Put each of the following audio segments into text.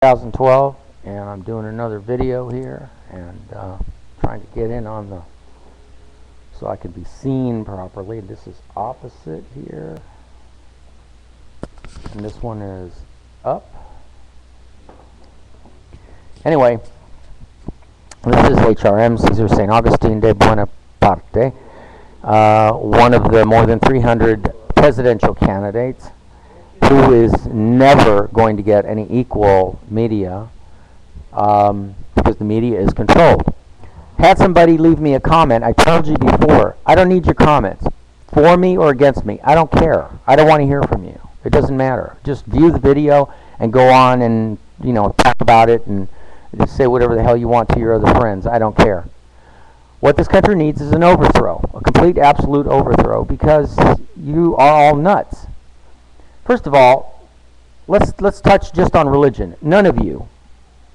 2012, and I'm doing another video here and trying to get in on the so I can be seen properly. This is opposite here, and this one is up. Anyway, this is HRM Caesar Saint, Augustine de Buonaparte, one of the more than 300 presidential candidates who is never going to get any equal media because the media is controlled. Had somebody leave me a comment, I told you before, I don't need your comments. For me or against me, I don't care. I don't want to hear from you. It doesn't matter. Just view the video and go on and, you know, talk about it and just say whatever the hell you want to your other friends. I don't care. What this country needs is an overthrow, a complete, absolute overthrow, because you are all nuts. First of all, let's touch just on religion. None of you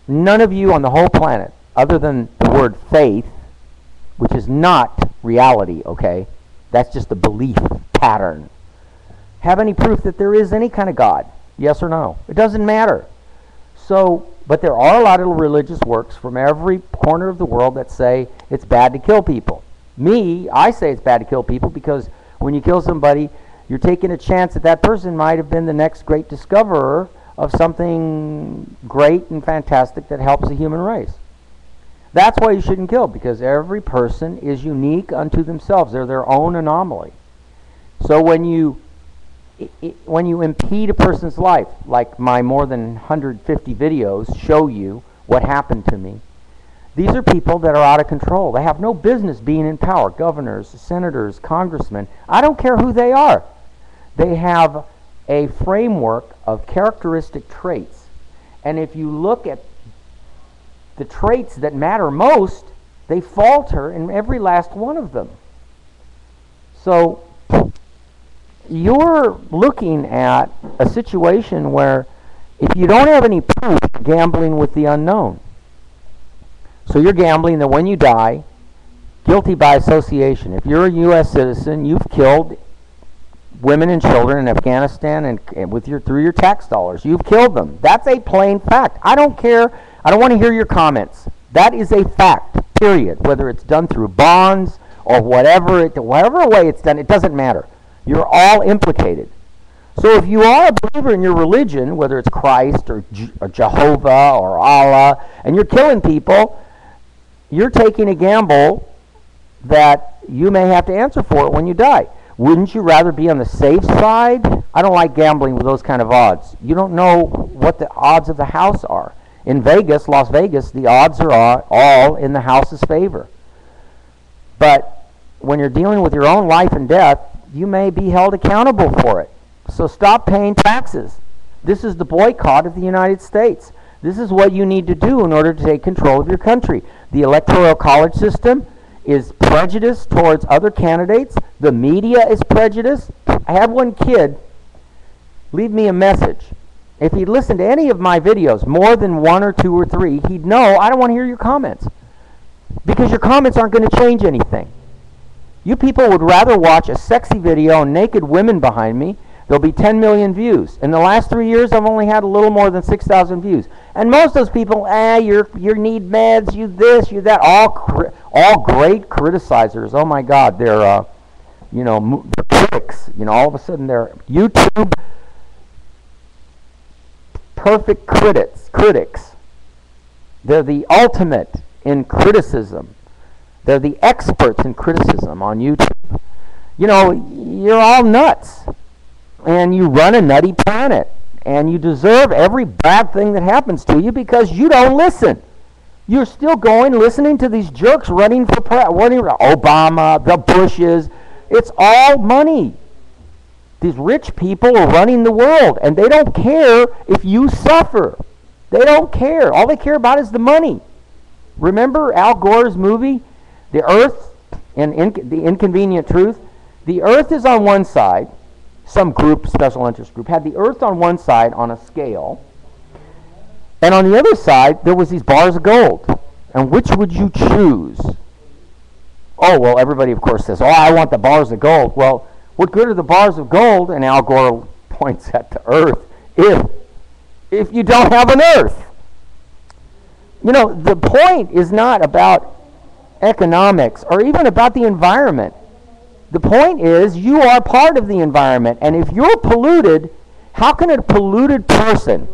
on the whole planet, other than the word faith, which is not reality, okay? That's just a belief pattern. Have any proof that there is any kind of God? Yes or no? It doesn't matter. So, but there are a lot of religious works from every corner of the world that say it's bad to kill people. I say it's bad to kill people because when you kill somebody, you're taking a chance that that person might have been the next great discoverer of something great and fantastic that helps the human race. That's why you shouldn't kill, because every person is unique unto themselves. They're their own anomaly. So when you impede a person's life, like my more than 150 videos show you what happened to me, these are people that are out of control. They have no business being in power. Governors, senators, congressmen. I don't care who they are. They have a framework of characteristic traits. And if you look at the traits that matter most, they falter in every last one of them. So you're looking at a situation where if you don't have any proof, you're gambling with the unknown. So you're gambling that when you die, guilty by association. If you're a U.S. citizen, you've killed women and children in Afghanistan and through your tax dollars. You've killed them. That's a plain fact. I don't care. I don't want to hear your comments. That is a fact, period. Whether it's done through bonds or whatever way it's done, it doesn't matter. You're all implicated. So if you are a believer in your religion, whether it's Christ or Jehovah or Allah, and you're killing people, you're taking a gamble that you may have to answer for it when you die. Wouldn't you rather be on the safe side? I don't like gambling with those kind of odds. You don't know what the odds of the house are. In Vegas, Las Vegas, the odds are all in the house's favor. But when you're dealing with your own life and death, you may be held accountable for it. So stop paying taxes. This is the boycott of the United States. This is what you need to do in order to take control of your country. The electoral college system is prejudiced towards other candidates. The media is prejudiced. I had one kid leave me a message. If he'd listened to any of my videos, more than one or two or three, he'd know I don't want to hear your comments. Because your comments aren't going to change anything. You people would rather watch a sexy video and naked women behind me. There'll be 10 million views. In the last 3 years, I've only had a little more than 6,000 views. And most of those people, you need meds, you this, you that, all great criticizers. Oh my God, they're critics. All of a sudden they're YouTube perfect critics. They're the ultimate in criticism. They're the experts in criticism on YouTube. You're all nuts. And you run a nutty planet. And you deserve every bad thing that happens to you because you don't listen. You're still listening to these jerks running for Obama, the Bushes. It's all money. These rich people are running the world, and they don't care if you suffer. They don't care. All they care about is the money. Remember Al Gore's movie, The Earth and The Inconvenient Truth? The Earth is on one side. Some group, special interest group, had the Earth on one side on a scale, and on the other side there was these bars of gold. And which would you choose? Oh, well, everybody of course says, I want the bars of gold. Well, what good are the bars of gold? And Al Gore points at the Earth if you don't have an Earth. You know, the point is not about economics or even about the environment. The point is you are part of the environment, and if you're polluted, how can a polluted person,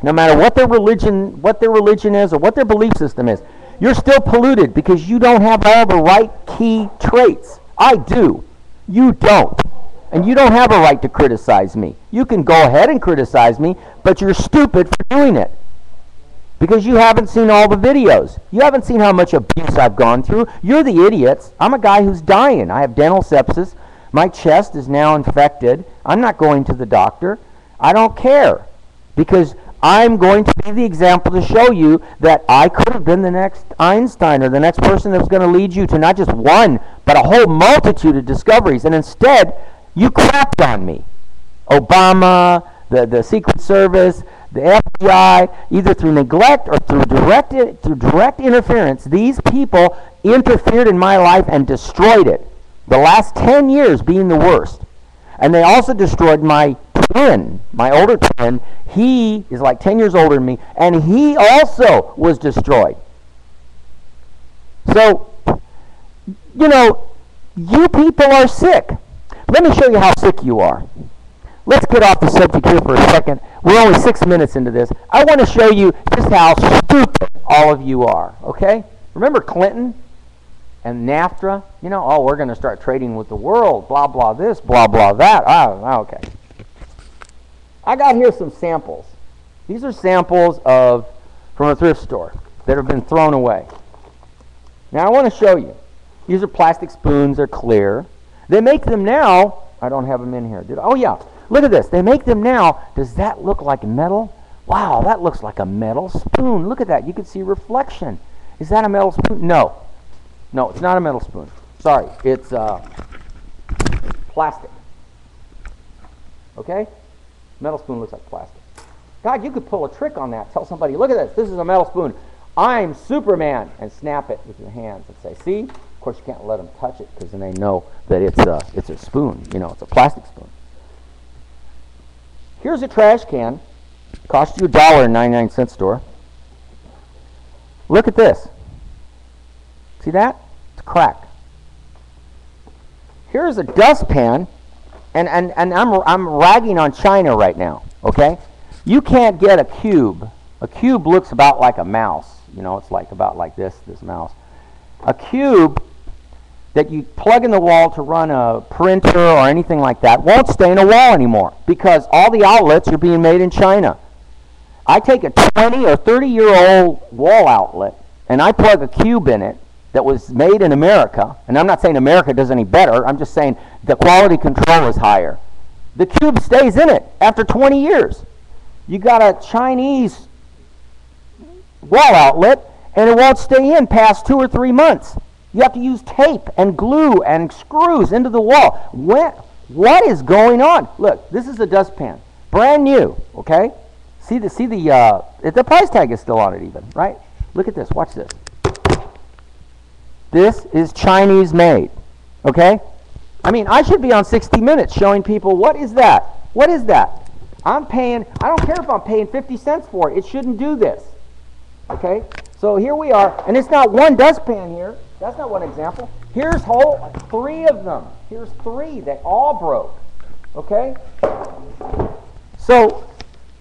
no matter what their religion is or what their belief system is, you're still polluted because you don't have all the right key traits. I do. You don't. And you don't have a right to criticize me. You can go ahead and criticize me, but you're stupid for doing it. Because you haven't seen all the videos. You haven't seen how much abuse I've gone through. You're the idiots. I'm a guy who's dying. I have dental sepsis. My chest is now infected. I'm not going to the doctor. I don't care. Because I'm going to be the example to show you that I could have been the next Einstein or the next person that's going to lead you to not just one, but a whole multitude of discoveries. And instead, you crapped on me. Obama, the Secret Service, the FBI, either through neglect or through direct interference, these people interfered in my life and destroyed it. The last 10 years being the worst. And they also destroyed my twin, my older twin. He is like 10 years older than me, and he also was destroyed. So, you know, you people are sick. Let me show you how sick you are. Let's get off the subject here for a second. We're only 6 minutes into this. I want to show you just how stupid all of you are, okay? Remember Clinton and NAFTA? You know, oh, we're going to start trading with the world, blah, blah this, blah, blah that. Oh, okay. I got here some samples. These are samples from a thrift store that have been thrown away. Now, I want to show you. These are plastic spoons. They're clear. They make them now. I don't have them in here. Oh, yeah. Look at this. They make them now. Does that look like metal? Wow, that looks like a metal spoon. Look at that. You can see reflection. Is that a metal spoon? No. No, it's not a metal spoon. Sorry. It's plastic. Okay? Metal spoon looks like plastic. God, you could pull a trick on that. Tell somebody, look at this. This is a metal spoon. I'm Superman. And snap it with your hands and say, see? Of course, you can't let them touch it because then they know that it's a spoon. You know, it's a plastic spoon. Here's a trash can. Cost you $1.99 store. Look at this. See that? It's cracked. Here's a dustpan, and I'm ragging on China right now. Okay? You can't get a cube. A cube looks about like a mouse. You know, it's like about like this mouse. A cube that you plug in the wall to run a printer or anything like that won't stay in a wall anymore because all the outlets are being made in China. I take a 20 or 30-year-old wall outlet and I plug a cube in it that was made in America, and I'm not saying America does any better, I'm just saying the quality control is higher. The cube stays in it after 20 years. You got a Chinese wall outlet and it won't stay in past 2 or 3 months. You have to use tape and glue and screws into the wall. What is going on? Look, this is a dustpan, brand new. Okay, the price tag is still on it, even, right? Look at this. Watch this. This is Chinese made. Okay, I mean, I should be on 60 Minutes showing people what is that. What is that? I'm paying. I don't care if I'm paying 50 cents for it. It shouldn't do this. Okay, so here we are, and it's not one dustpan here. That's not one example. Here's 3 of them. Here's 3. They all broke. Okay? So,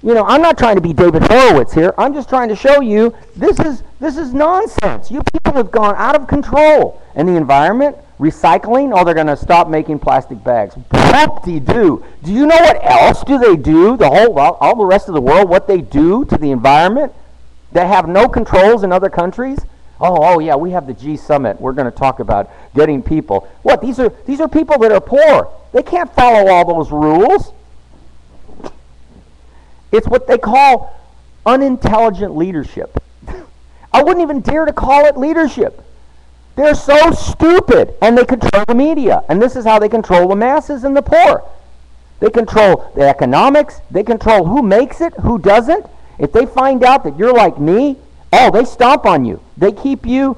you know, I'm not trying to be David Horowitz here. I'm just trying to show you this is nonsense. You people have gone out of control. And the environment, recycling, oh, they're going to stop making plastic bags. Whoop-de-doo. Do you know what else do they do? All the rest of the world, what they do to the environment? They have no controls in other countries. Oh yeah, we have the G Summit. We're going to talk about getting people. What? These are people that are poor. They can't follow all those rules. It's what they call unintelligent leadership. I wouldn't even dare to call it leadership. They're so stupid, and they control the media. And this is how they control the masses and the poor. They control the economics. They control who makes it, who doesn't. If they find out that you're like me, oh, they stomp on you. They keep you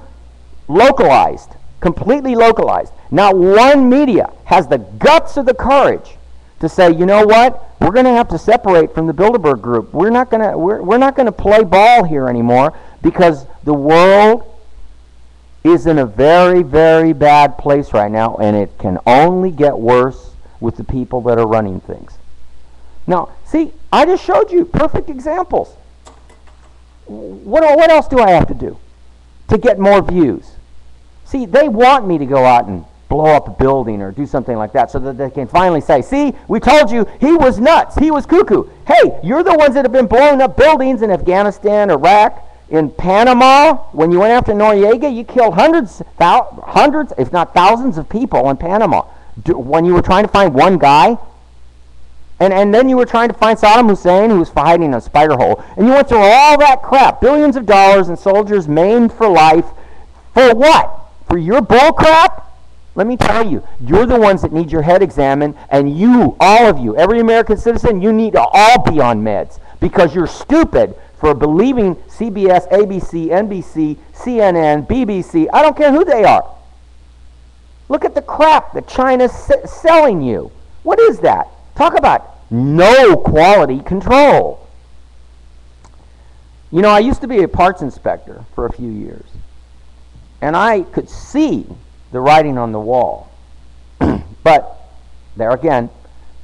localized, completely localized. Not one media has the guts or the courage to say, you know what? We're going to have to separate from the Bilderberg group. We're not going to play ball here anymore because the world is in a very, very bad place right now, and it can only get worse with the people that are running things. Now, see, I just showed you perfect examples. What else do I have to do to get more views? See, they want me to go out and blow up a building or do something like that so that they can finally say, see, we told you he was nuts, he was cuckoo. Hey, you're the ones that have been blowing up buildings in Afghanistan, Iraq, in Panama. When you went after Noriega, you killed hundreds, if not thousands of people in Panama when you were trying to find one guy. And then you were trying to find Saddam Hussein, who was hiding in a spider hole. And you went through all that crap, billions of dollars and soldiers maimed for life. For what? For your bull crap? Let me tell you, you're the ones that need your head examined, and you, all of you, every American citizen, you need to all be on meds because you're stupid for believing CBS, ABC, NBC, CNN, BBC, I don't care who they are. Look at the crap that China's selling you. What is that? Talk about no quality control. You know, I used to be a parts inspector for a few years, and I could see the writing on the wall. But there again,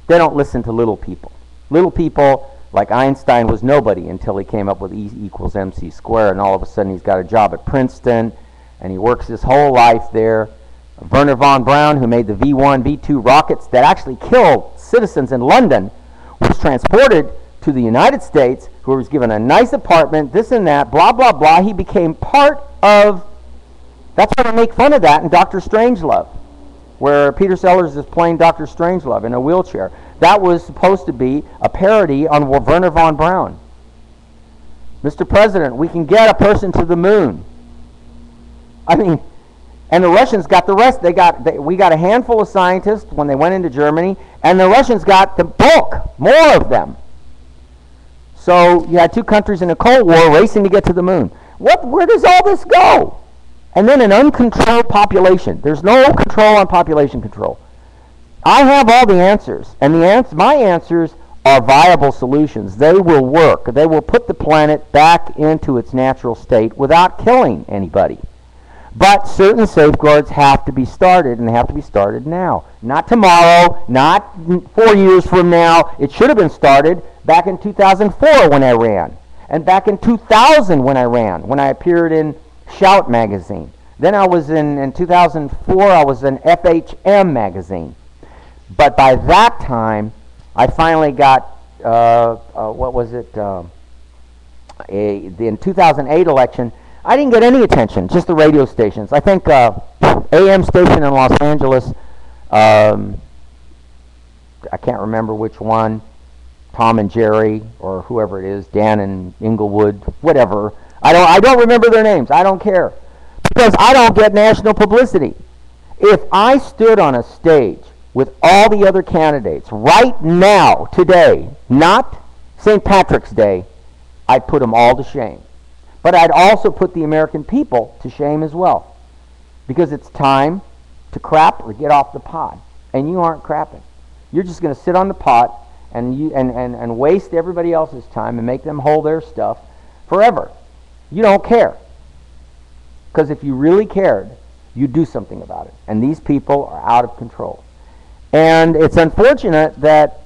they don't listen to little people. Little people, like Einstein was nobody until he came up with E equals MC squared, and all of a sudden he's got a job at Princeton, and he works his whole life there. Wernher von Braun, who made the V1, V2 rockets that actually killed citizens in London, was transported to the United States, who was given a nice apartment, this and that, blah, blah, blah. He became part of... That's why I make fun of that in Dr. Strangelove, where Peter Sellers is playing Dr. Strangelove in a wheelchair. That was supposed to be a parody on Wernher von Braun. Mr. President, we can get a person to the moon. I mean, and the Russians got the rest. We got a handful of scientists when they went into Germany, and the Russians got the bulk, more of them. So you had two countries in a Cold War racing to get to the moon. Where does all this go? And then an uncontrolled population. There's no control on population control. I have all the answers, and my answers are viable solutions. They will work. They will put the planet back into its natural state without killing anybody. But certain safeguards have to be started, and they have to be started now. Not tomorrow, not 4 years from now. It should have been started back in 2004 when I ran, and back in 2000 when I appeared in Shout magazine. Then I was in 2004, I was in HRM magazine. But by that time, I finally got, in 2008 election, I didn't get any attention, just the radio stations. I think AM station in Los Angeles, I can't remember which one, Tom and Jerry, or whoever it is, Dan and Inglewood, whatever. I don't remember their names. I don't care. Because I don't get national publicity. If I stood on a stage with all the other candidates right now, today, not St. Patrick's Day, I'd put them all to shame. But I'd also put the American people to shame as well. Because it's time to crap or get off the pot. And you aren't crapping. You're just going to sit on the pot and waste everybody else's time and make them hold their stuff forever. You don't care. Because if you really cared, you'd do something about it. And these people are out of control. And it's unfortunate that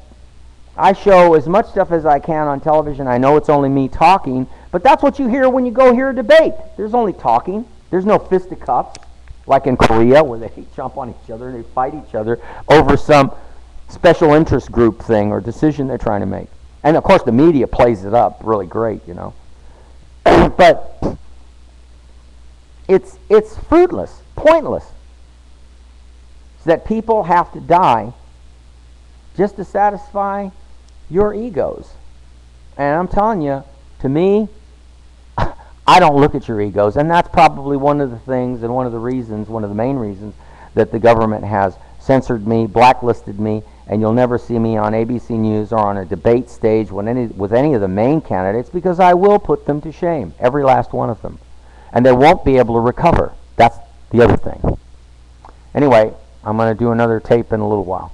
I show as much stuff as I can on television. I know it's only me talking, but that's what you hear when you go hear a debate. There's only talking. There's no fisticuffs, like in Korea, where they jump on each other and they fight each other over some special interest group thing or decision they're trying to make. And of course the media plays it up really great, you know. But it's fruitless, pointless. So that people have to die just to satisfy your egos. And I'm telling you, to me, I don't look at your egos, and that's probably one of the things and one of the reasons, one of the main reasons that the government has censored me, blacklisted me, and you'll never see me on ABC News or on a debate stage with any of the main candidates, because I will put them to shame, every last one of them. And they won't be able to recover. That's the other thing. Anyway, I'm going to do another tape in a little while.